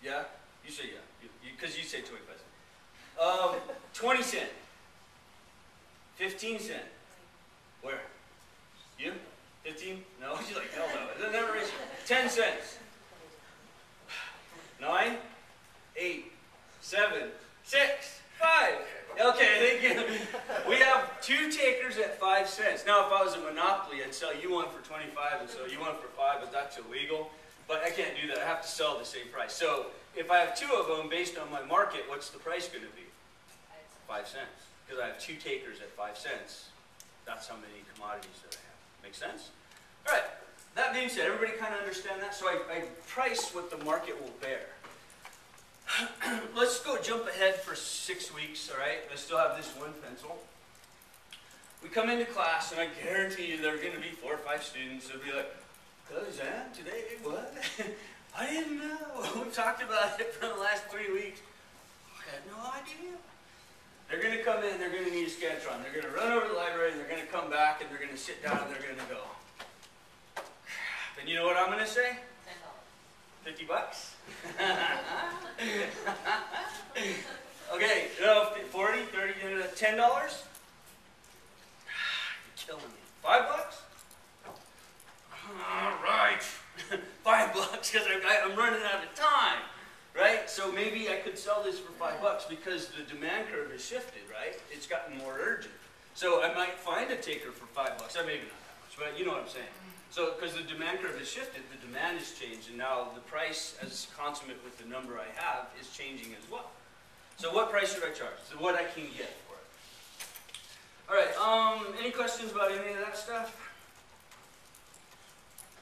Yeah? You say yeah, because you say 25 cents. 20 cents. 15 cents. Where? You? 15? No? She's like, hell no. It never reaches. 10 cents. 9, 8, 7, 6, 5. Okay, thank you. We have two takers at 5 cents. Now, if I was a monopoly, I'd sell you one for 25 and sell you one for 5, but that's illegal. But I can't do that. I have to sell the same price. So if I have two of them, based on my market, what's the price going to be? 5 cents. Because I have two takers at 5 cents. That's how many commodities that I have. Make sense? All right. That being said, everybody kind of understand that? So I price what the market will bear. Let's go jump ahead for 6 weeks, all right? I still have this one pencil. We come into class, and I guarantee you there are going to be 4 or 5 students who'll be like, Zan, today, what? I didn't know. We talked about it for the last 3 weeks. I had no idea. They're going to come in, they're going to need a Scantron. They're going to run over to the library, and they're going to come back, and they're going to sit down, and they're going to go. And you know what I'm going to say? $10. 50 bucks? Okay, 40, 30, $10? You're killing me. 5 bucks? All right. 5 bucks because I'm running out of time, right? So maybe I could sell this for 5 bucks because the demand curve has shifted, right? It's gotten more urgent. So I might find a taker for 5 bucks. Maybe not that much, but you know what I'm saying. So because the demand curve has shifted, the demand has changed, and now the price, as consummate with the number I have, is changing as well. So what price should I charge? So what I can get for it. All right. Any questions about any of that stuff?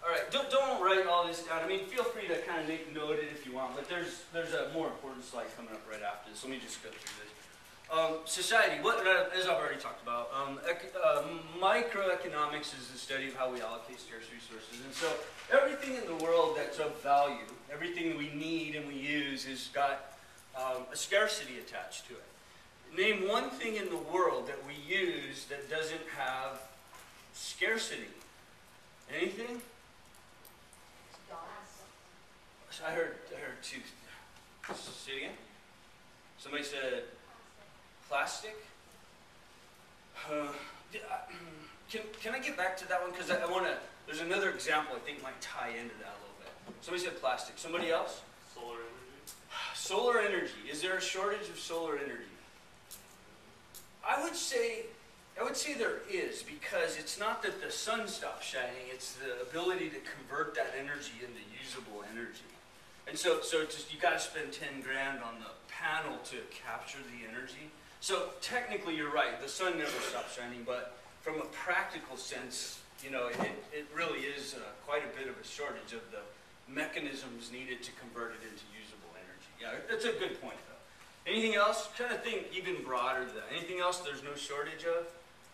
All right, don't write all this down. I mean, feel free to kind of make note of it if you want, but there's a more important slide coming up right after this. Let me just go through this. Society, as I've already talked about, microeconomics is the study of how we allocate scarce resources. And so everything in the world that's of value, everything we need and we use has got a scarcity attached to it. Name one thing in the world that we use that doesn't have scarcity. Anything? I heard two. Say it again. Somebody said plastic. Can I get back to that one? Because I want to. There's another example I think might tie into that a little bit. Somebody said plastic. Somebody else? Solar energy. Solar energy. Is there a shortage of solar energy? I would say there is, because it's not that the sun stops shining, it's the ability to convert that energy into usable energy. And so just, you got to spend 10 grand on the panel to capture the energy. So technically you're right, the sun never stops shining, but from a practical sense, you know, it really is quite a bit of a shortage of the mechanisms needed to convert it into usable energy. Yeah, that's a good point though. Anything else? Kind of think even broader than that. Anything else there's no shortage of?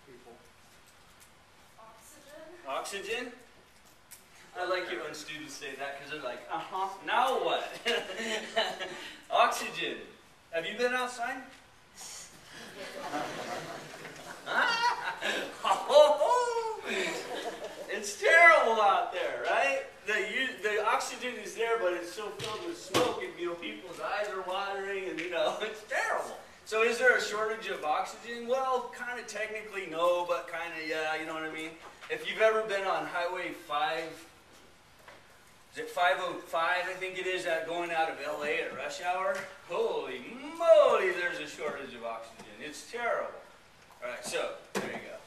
People. Oxygen? I like it when students say that because they're like, now what? Oxygen. Have you been outside? It's terrible out there, right? The oxygen is there, but it's so filled with smoke, and you know, people's eyes are watering, and you know, it's terrible. So is there a shortage of oxygen? Well, kind of technically no, but kind of yeah, you know what I mean? If you've ever been on Highway 5, is it 505, I think it is, going out of LA at rush hour? Holy moly, there's a shortage of oxygen. It's terrible. All right, so there you go.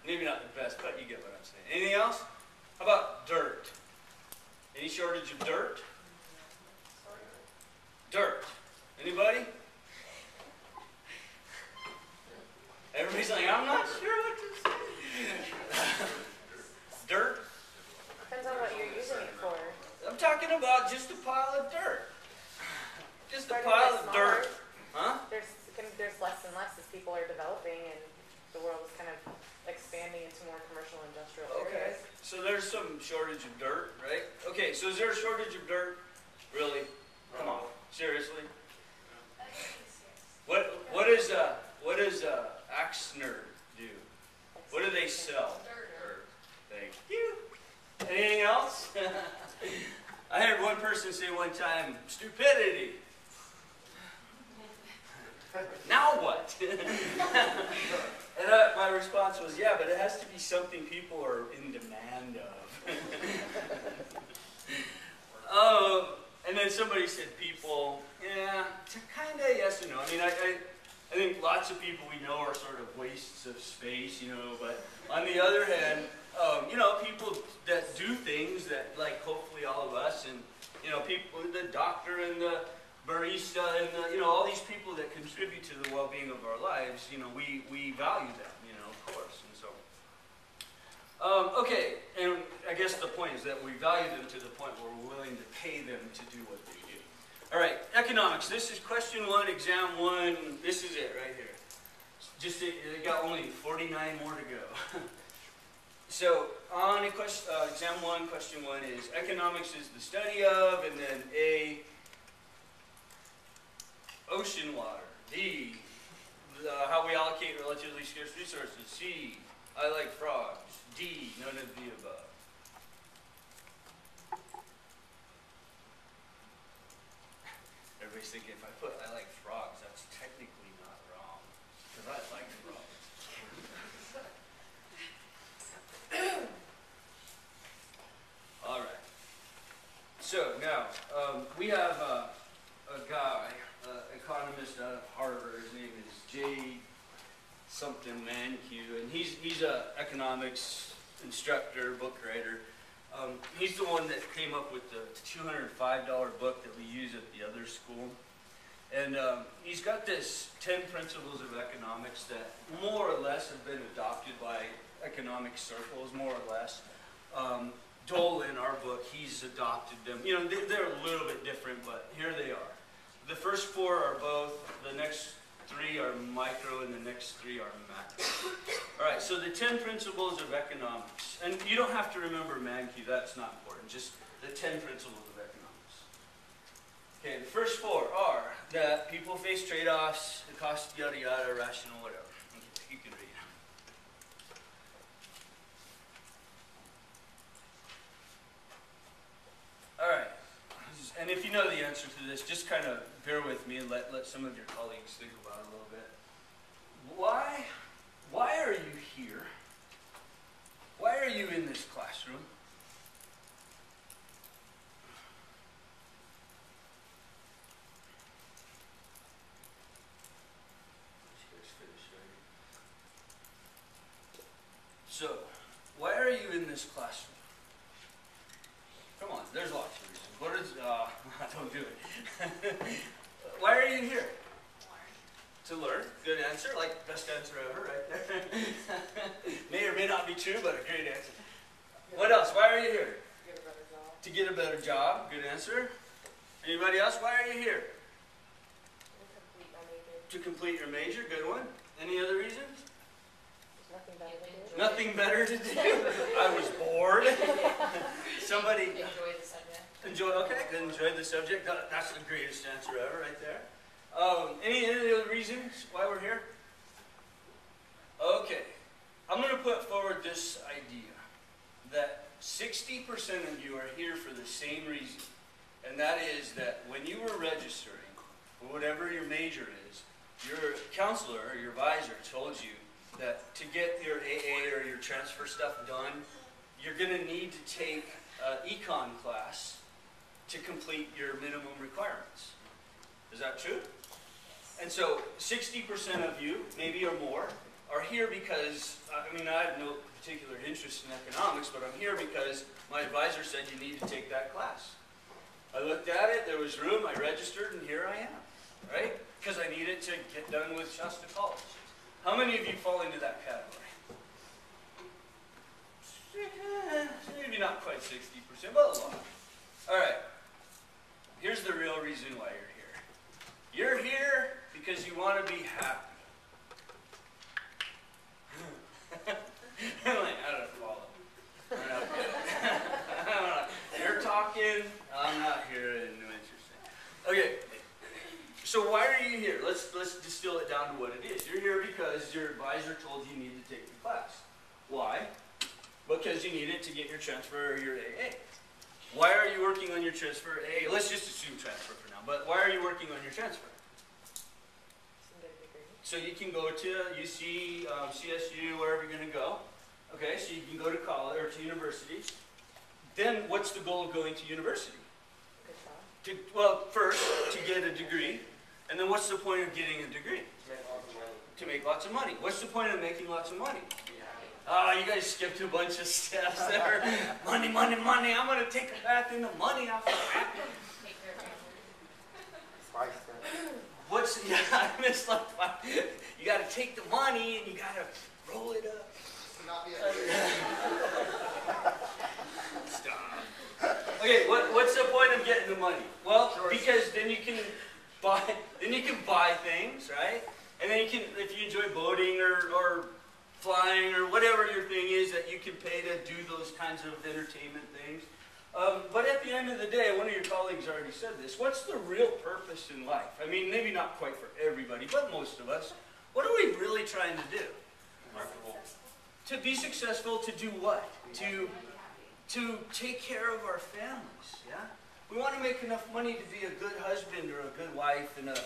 Maybe not the best, but you get what I'm saying. Anything else? How about dirt? Any shortage of dirt? Dirt. Anybody? Everybody's like, I'm not sure what to say. Dirt? Depends on what you're using it for. I'm talking about just a pile of dirt. Just a Starting pile with of smaller. dirt. Huh? There's going to there's less and less as people are developing and the world is kind of expanding into more commercial industrial Okay, areas. so there's some shortage of dirt, right? Okay, so is there a shortage of dirt? Really? Come on, seriously? What does Axe Nerd do? What do they sell? Dirt. Thank you. Anything else? I heard one person say one time, stupidity. Now what? And my response was, yeah, but it has to be something people are in demand of. And then somebody said people, yeah, kind of yes and no. I mean, I think lots of people we know are sort of wastes of space, you know, but on the other hand, you know, people that do things that, like, hopefully all of us, and, you know, people, the doctor and the barista and, the, you know, all these people that contribute to the well-being of our lives, you know, we value them, you know, of course, and so. Okay, and I guess the point is that we value them to the point where we're willing to pay them to do what they do. All right, economics. This is question 1, exam 1. This is it right here. Just, they got only 49 more to go. So, on a question, exam 1, question 1 is, economics is the study of, and then A, ocean water. B, how we allocate relatively scarce resources. C, I like frogs. D, none of the above. Everybody's thinking if I put I like frogs, that's technically not wrong. Because I like frogs. All right. So now, we have a guy, economist out of Harvard. His name is J. something Mankiw, and he's a economics instructor, book writer. He's the one that came up with the $205 book that we use at the other school. And he's got this 10 principles of economics that more or less have been adopted by economic circles, more or less. Dole, in our book, he's adopted them. You know, they're a little bit different, but here they are. The first 4 are both, the next 3 are micro, and the next 3 are macro. All right, so the 10 principles of economics. And you don't have to remember Mankiw, that's not important, just the 10 principles of economics. Okay, the first 4 are that people face trade-offs, the cost, yada yada, rational, whatever. Okay, you can read. All right. And if you know the answer to this, just kind of bear with me and let some of your colleagues think about it a little bit. Why are you here? Why are you in this classroom? So, why are you in this classroom? Come on, there's lots of reasons. What is, don't do it. Why are you here? To learn. Good answer, like best answer ever right there. May or may not be true, but a great answer. What else? Why are you here? Get a better job. To get a better job. Good answer. Anybody else? Why are you here? To complete your major. Good one. Any other reasons? Nothing better to do. Nothing better to do. I was bored. Somebody Enjoy the subject. enjoy. Okay, enjoy the subject. That's the greatest answer ever, right there. Any other reasons why we're here? Okay, I'm going to put forward this idea that 60% of you are here for the same reason, and that is that when you were registering for whatever your major is, your counselor or your advisor told you that to get your AA or your transfer stuff done, you're going to need to take an ECON class to complete your minimum requirements. Is that true? And so 60% of you, maybe or more, are here because, I mean, I have no particular interest in economics, but I'm here because my advisor said you need to take that class. I looked at it, there was room, I registered, and here I am, right? Because I needed to get done with Shasta College. How many of you fall into that category? Maybe not quite 60%, but a lot. All right. Here's the real reason why you're here. You're here because you want to be happy. I'm like, I don't follow. I don't get it. You're talking, I'm not hearing what you're saying. Okay, so why are you here? Let's distill it down to what it is. You're here because your advisor told you need to take the class. Why? Because you need it to get your transfer or your AA. Why are you working on your transfer AA? Let's just assume transfer for now, but why are you working on your transfer? So you can go to UC, CSU, wherever you're going to go. Okay, so you can go to college or to universities. Then what's the goal of going to university? Well, first, to get a degree. And then what's the point of getting a degree? To make lots of money. What's the point of making lots of money? You guys skipped a bunch of steps there. Money, money, money. I'm going to take a bath in the money after that. Yeah, I missed like 5. You got to take the money and you got to roll it up. Stop. Okay, what's the point of getting the money? Well, because then you can buy things, right? And then you can, if you enjoy boating or flying or whatever your thing is, that you can pay to do those kinds of entertainment things. But at the end of the day, one of your colleagues already said this, what's the real purpose in life? I mean, maybe not quite for everybody, but most of us. What are we really trying to do? To be successful, to do what? To take care of our families, yeah? We want to make enough money to be a good husband or a good wife and a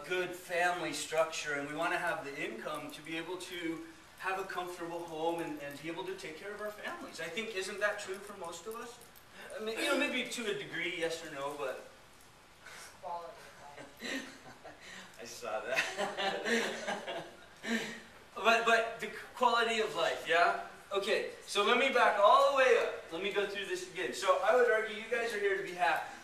good family structure, and we want to have the income to be able to have a comfortable home and be able to take care of our families. I think, isn't that true for most of us? I mean, maybe to a degree, yes or no, but... I saw that. but the quality of life, yeah? Okay, so let me back all the way up. Let me go through this again. So I would argue you guys are here to be happy.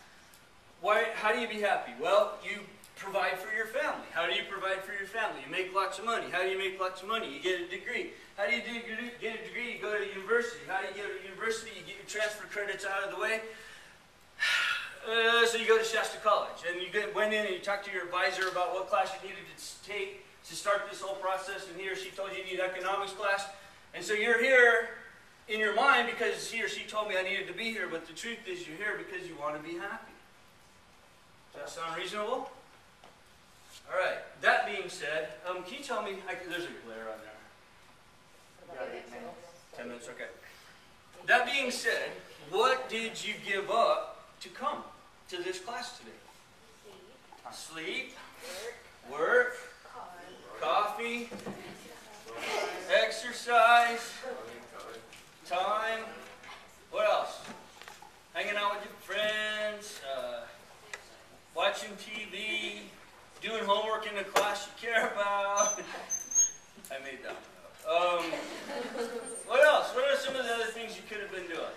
How do you be happy? Well, you provide for your family. How do you provide for your family? You make lots of money. How do you make lots of money? You get a degree. How do you get a degree? You go to university. How do you get to university? You get your transfer credits out of the way. So you go to Shasta College. And you went in and you talked to your advisor about what class you needed to take to start this whole process. And he or she told you you need economics class. And so you're here in your mind because he or she told me I needed to be here. But the truth is you're here because you want to be happy. Does that sound reasonable? All right. That being said, can you tell me, there's a glare on there. 10 minutes, okay. That being said, what did you give up to come to this class today? Sleep, work, coffee, exercise, time, what else? Hanging out with your friends, watching TV, doing homework in the class you care about. I made that one up. What else? What are some of the other things you could have been doing?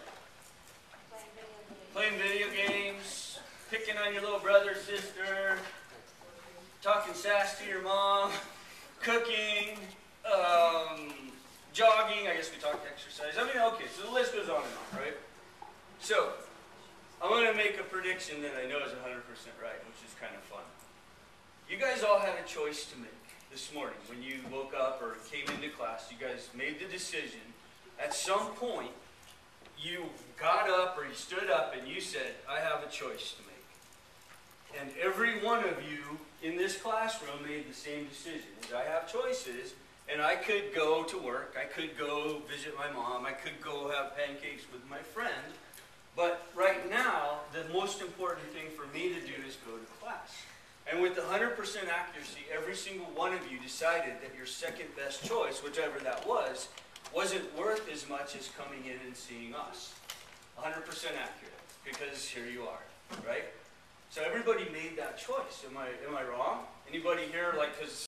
Playing video games, picking on your little brother, sister, talking sass to your mom, cooking, jogging. I guess we talked exercise. I mean, okay, so the list goes on and on, right? So, I'm going to make a prediction that I know is 100% right, which is kind of fun. You guys all had a choice to make this morning. When you woke up or came into class, you guys made the decision. At some point, you got up or you stood up and you said, I have a choice to make. And every one of you in this classroom made the same decision. I have choices, and I could go to work, I could go visit my mom, I could go have pancakes with my friend, but right now, the most important thing for me to do is go to class. And with 100% accuracy, every single one of you decided that your second best choice, whichever that was, wasn't worth as much as coming in and seeing us. 100% accurate, because here you are, right? So everybody made that choice. Am I wrong? Anybody here, like, because